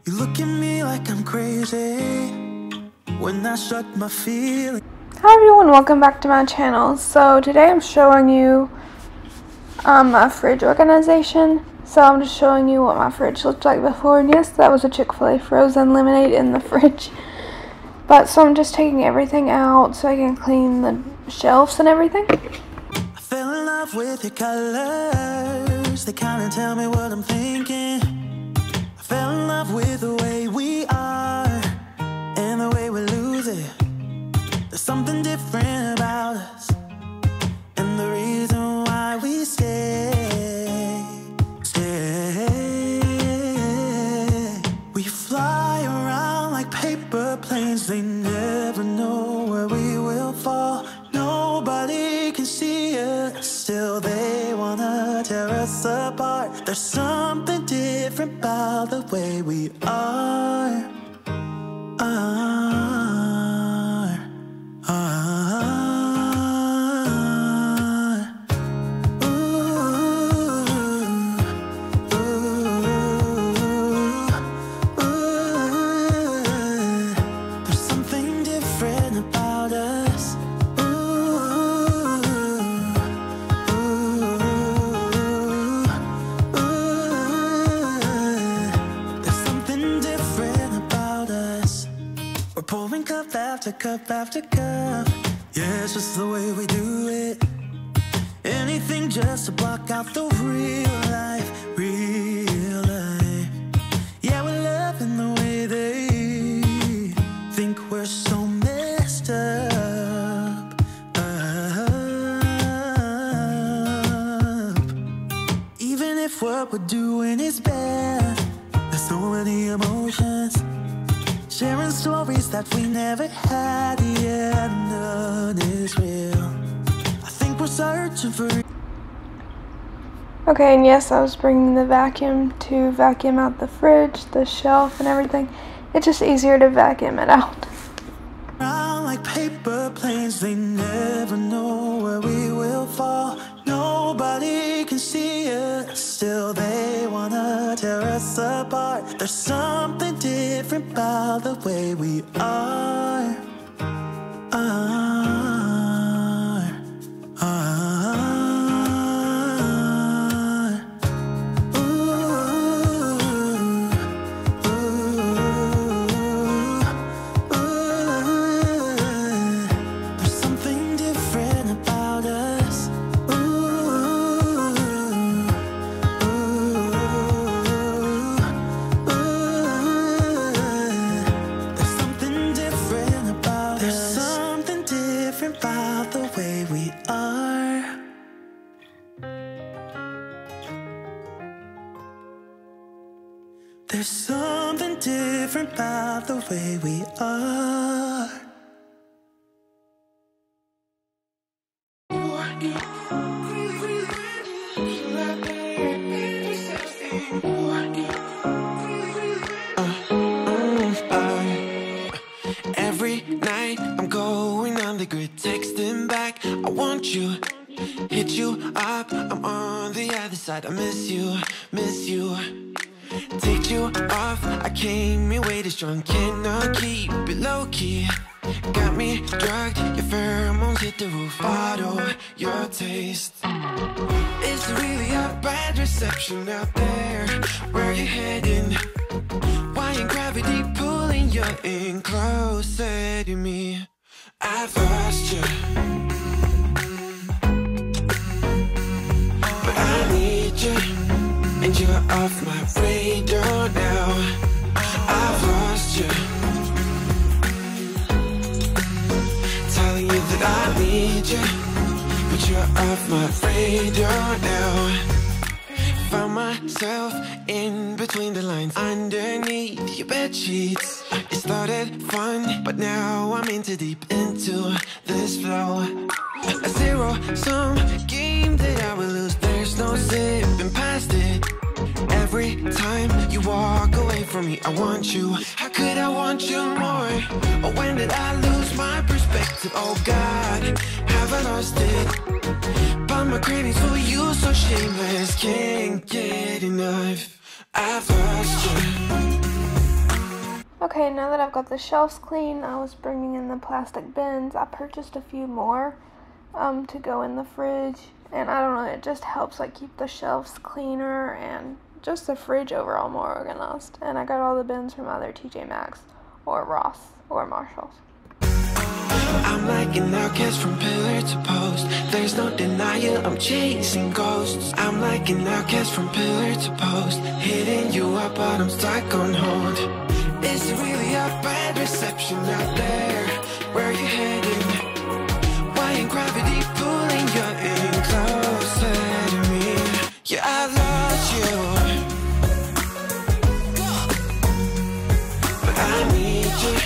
You look at me like I'm crazy when I shut my feelings. Hi everyone, welcome back to my channel. So today I'm showing you a fridge organization. So I'm just showing you what my fridge looked like before, and yes, that was a Chick-fil-A frozen lemonade in the fridge. But so I'm just taking everything out so I can clean the shelves and everything. I fell in love with your colors, they kinda tell me what I'm thinking. I fell in love with the way we are and the way we lose it. There's something different about us, and the reason why we stay. We fly around like paper planes, they never know where we will fall. Nobody can see us, still they wanna tear us apart. There's something different about the way we are. Pouring cup after cup after cup. Yeah, it's just the way we do it. Anything just to block out the real life, real life. Yeah, we're loving the way they think we're so messed up. Even if what we're doing is bad, there's so many emotions. Sharing stories that we never had, yeah, none is real. I think we're searching for. Okay, and yes, I was bringing the vacuum to vacuum out the fridge, the shelf, and everything. It's just easier to vacuum it out. Like paper planes, they never know where we will fall. Nobody can see us, still they wanna tear us apart. There's something different about the way we are. There's something different about the way we are. Every night I'm going on the grid, texting back, I want you. Hit you up, I'm on the other side. I miss you, miss you. Take you off, I came in way too strong. Cannot keep it low-key. Got me drugged, your pheromones hit the roof. Bottle your taste. It's really a bad reception out there. Where you heading? Why ain't gravity pulling you in closer to me? I've lost you, but I need you, and you're off my radar now. I've lost you, telling you that I need you, but you're off my radar now. Found myself in between the lines, underneath your bed sheets. It started fun, but now I'm in too deep into this flow. A zero-sum game that I will lose. There's no zipping past it. Every time you walk away from me, I want you. How could I want you more? Or when did I lose my perspective? Oh God, have I lost it? But my cravings for you so shameless, can't get enough. I've lost you. Okay, now that I've got the shelves clean, I was bringing in the plastic bins. I purchased a few more to go in the fridge, and I don't know, it just helps like keep the shelves cleaner and just the fridge overall more organized. And I got all the bins from either TJ Maxx or Ross or Marshalls. I'm like an outcast from pillar to post. There's no denial, I'm chasing ghosts. I'm like an outcast from pillar to post, hitting you up but I'm stuck on hold. Is it really a bad reception out there? Where are you heading? Why ain't gravity pulling you in closer to me? Yeah, I lost you, but I need you,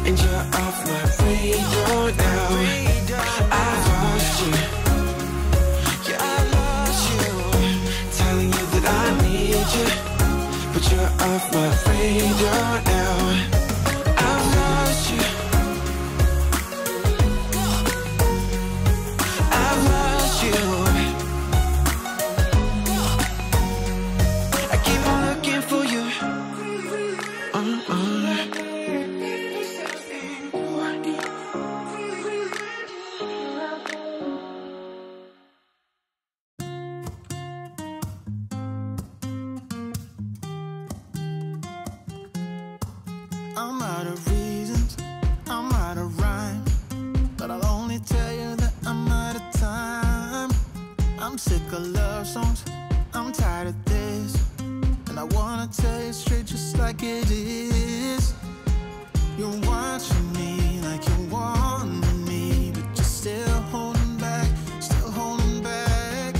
and you're off my radar now. I lost you, yeah, I lost you, telling you that I need you, but you're off my radar now. I've lost you, I've lost you. I keep on looking for you. I'm out of reasons, I'm out of rhyme, but I'll only tell you that I'm out of time. I'm sick of love songs, I'm tired of this, and I wanna tell you straight just like it is. You're watching me like you want me, but you're still holding back, still holding back.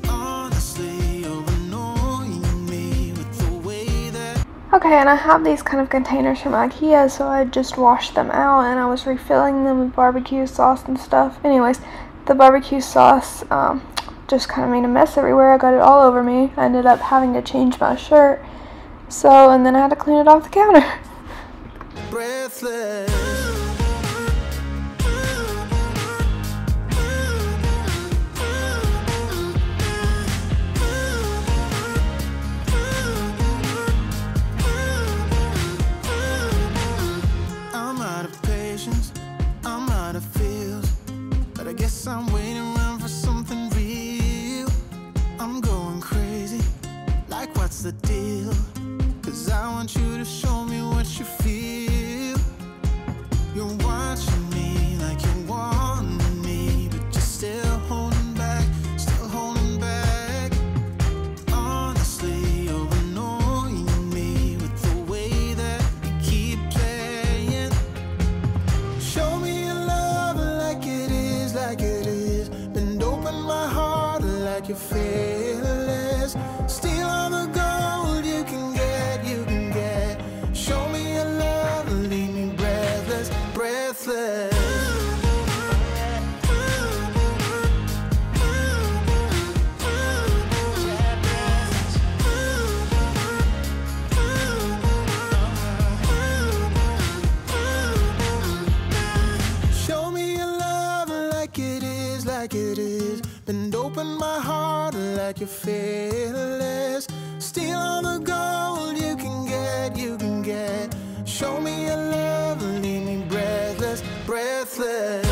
Honestly, you're annoying me with the way that. Okay, and I have these kind of containers from IKEA, so I just washed them out and I was refilling them with barbecue sauce and stuff. Anyways, the barbecue sauce just kind of made a mess everywhere. I got it all over me. I ended up having to change my shirt, and then I had to clean it off the counter. Breathless. I'm out of patience, I'm out of feels, but I guess I'm waiting around for something real. I'm going crazy, like what's the deal? 'Cause I want you to show me what you feel. You're watching me like you want me, but you're still holding back, still holding back. Honestly, you're annoying me with the way that you keep playing. Show me your love like it is, like it is. Bend open my heart like you're fearless. Steal all the gold you can get, you can get. Show me your love, leave me breathless, breathless. Show me your love like it is, like it is. Bend open my heart like you're fearless. Steal all the gold you can get, you can get. Show me your love, leave me breathless, breathless.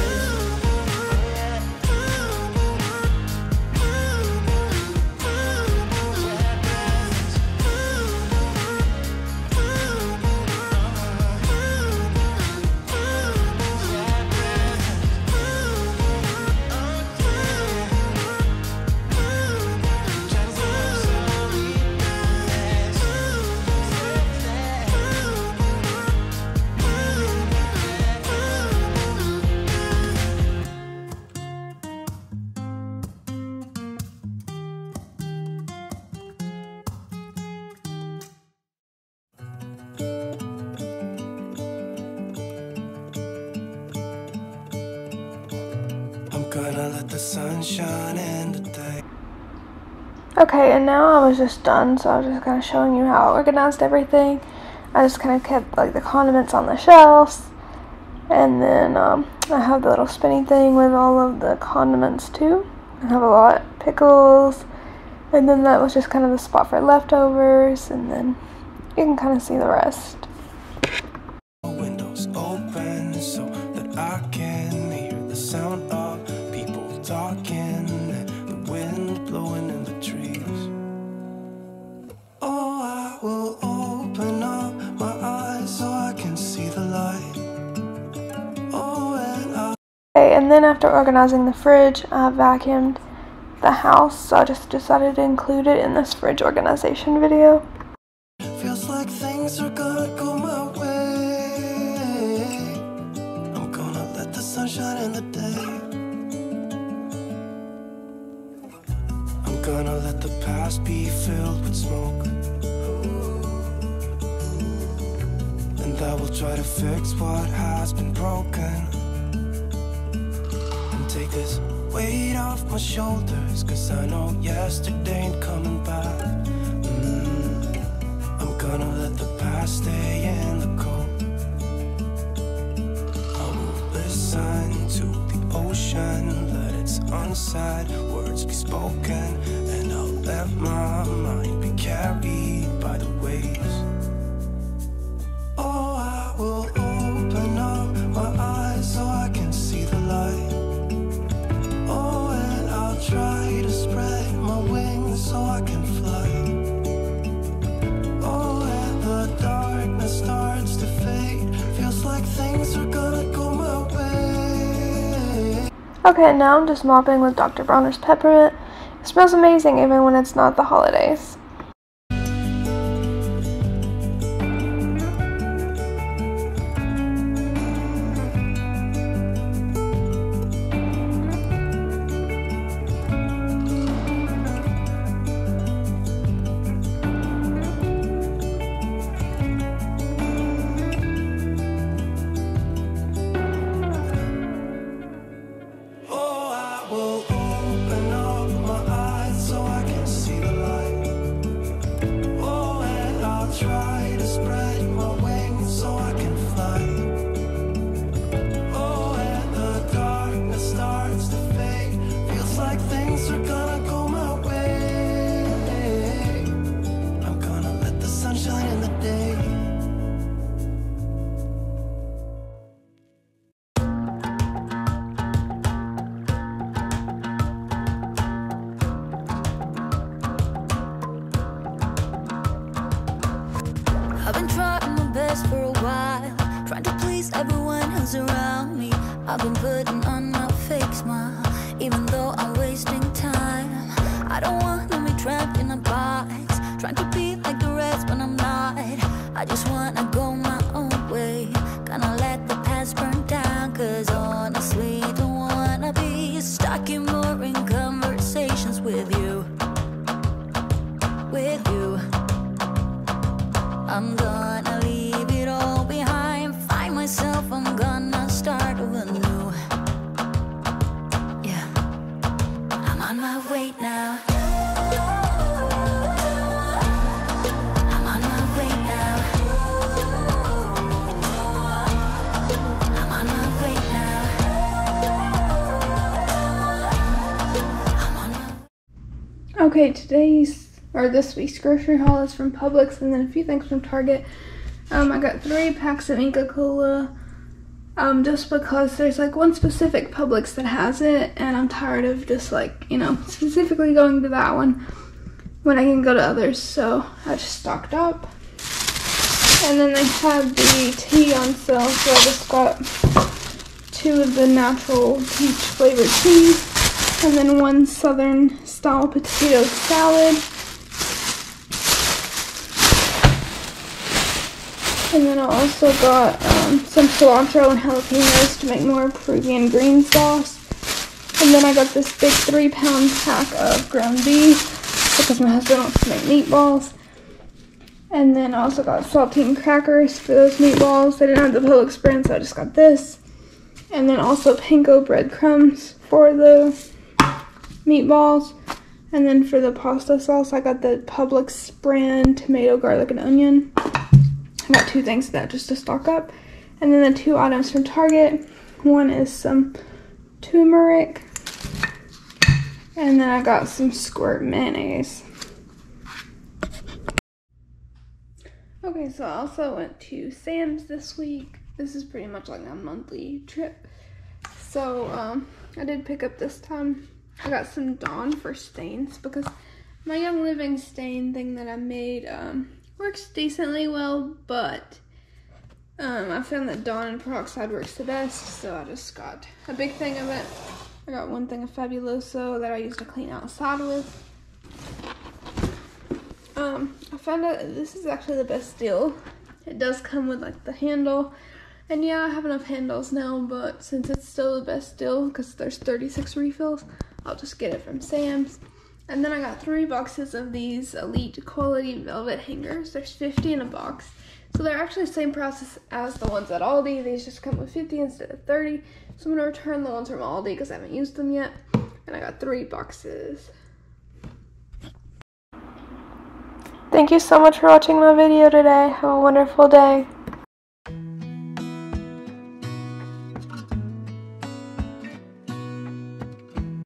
Gonna let the sun shine in today. Okay, and now I was just done, so I was just kind of showing you how I organized everything. I just kind of kept like the condiments on the shelves, and then I have the little spinny thing with all of the condiments too. I have a lot, pickles, and then that was just kind of the spot for leftovers, and then you can kind of see the rest. And then after organizing the fridge, I vacuumed the house, so I just decided to include it in this fridge organization video. Feels like things are gonna go my way. I'm gonna let the sun shine in the day. I'm gonna let the past be filled with smoke, and I will try to fix what has been broken, and take this weight off my shoulders, 'cause I know yesterday ain't coming back. I'm gonna let the past stay in the cold. I will listen to the ocean, let its unsaid words be spoken, and I'll let my mind be carried by the waves. Oh, I will open up my eyes so I can see the light. Oh, and I'll try to spread my wings so I can fly. Oh, and the darkness starts to fade. Feels like things are gonna go my way. Okay, now I'm just mopping with Dr. Bronner's peppermint. It smells amazing even when it's not the holidays. I've been trying my best for a while, trying to please everyone who's around me. I've been putting on my fake smile, even though I'm wasting time. I don't want to be trapped in a box, trying to be like the rest but I'm not. I just wanna go my own way, gonna let the past burn down, 'cause honestly don't wanna be stuck in boring conversations with you. I'm gonna leave it all behind, find myself, I'm gonna start over new. Yeah, I'm on my way now. I'm on my way now. I'm on my way now. I'm on my way. Okay, this week's grocery haul is from Publix, and then a few things from Target. I got 3 packs of Inca Kola, just because there's like one specific Publix that has it, and I'm tired of just like, specifically going to that one when I can go to others, so I just stocked up. And then they had the tea on sale, so I just got 2 of the natural peach flavored teas, and then 1 Southern style potato salad. And then I also got some cilantro and jalapenos to make more Peruvian green sauce. And then I got this big 3-pound pack of ground beef because my husband wants to make meatballs. And then I also got saltine crackers for those meatballs. They didn't have the Publix brand, so I just got this. And then also panko breadcrumbs for the meatballs. And then for the pasta sauce, I got the Publix brand tomato, garlic, and onion. I got 2 things of that just to stock up. And then the 2 items from Target. One is some turmeric. And then I got some Squirt mayonnaise. Okay, so I also went to Sam's this week. This is pretty much like a monthly trip. So I did pick up this time. I got some Dawn for stains because my Young Living stain thing that I made works decently well, but I found that Dawn and peroxide works the best, so I just got a big thing of it. I got one thing of Fabuloso that I used to clean outside with. I found out that this is actually the best deal. It does come with like the handle, and yeah, I have enough handles now, but since it's still the best deal because there's 36 refills, I'll just get it from Sam's. And then I got 3 boxes of these Elite quality velvet hangers. There's 50 in a box. So they're actually the same price as the ones at Aldi. These just come with 50 instead of 30. So I'm going to return the ones from Aldi because I haven't used them yet. And I got 3 boxes. Thank you so much for watching my video today. Have a wonderful day.